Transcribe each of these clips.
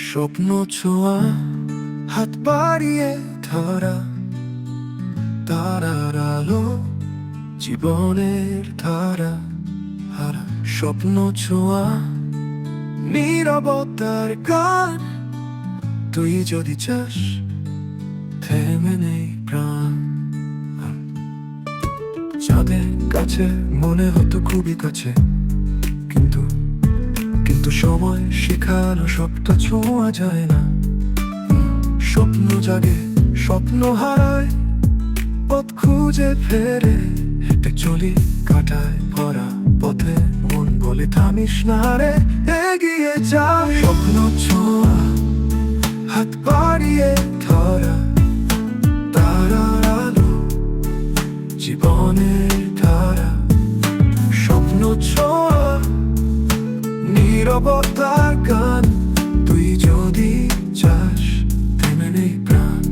স্বপ্ন ছোঁয়া, হাত বাড়িয়ে ধরা, তারার আলো, জীবনের ধারা। হারা স্বপ্ন ছোঁয়া, নীরবতার গান। তুই যদি চাস, থেমে নেই প্রাণ। চাঁদের কাছে মনে হতো খুবই কাছে, কিন্তু কিন্তু সময় শেখানো সবটা ছোঁয়া যায় না। স্বপ্ন জাগে, স্বপ্ন হারায়, পথ খুঁজে ফেরে, হেঁটে চলি কাটায় ভরা পথে। মন বলে থামিস না রে, এগিয়ে যা। স্বপ্ন ছোঁয়া, হাত বাড়িয়ে ধরা, তারার আলো, জীবনের ধারা। স্বপ্ন ছোঁয়া, নীরবতার গান। তুই যদি চাস, থেমে নেই প্রাণ।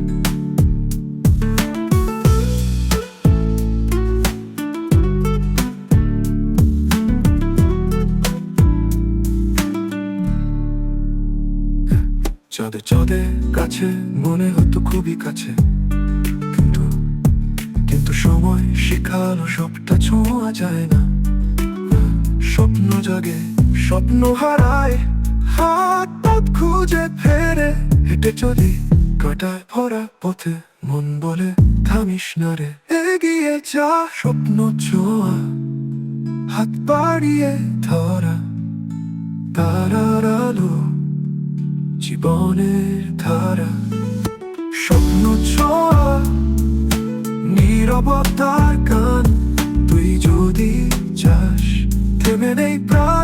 চাঁদে চাঁদে কাছে মনে হতো খুবই কাছে, কিন্তু কিন্তু সময় শেখালো সবটা ছোঁয়া যায় না। স্বপ্ন জাগে, স্বপ্ন হারায়, হাত পথ খুঁজে ফেরে, হেঁটে চলি কাটায় ভরা পথে। মন বলে থামিস না রে, এগিয়ে যা। স্বপ্ন ছোঁয়া, হাত বাড়িয়ে ধরা, তারার আলো, জীবনের ধারা। স্বপ্ন ছোঁয়া, নীরবতার গান। তুই যদি চাস, থেমে নেই প্রাণ।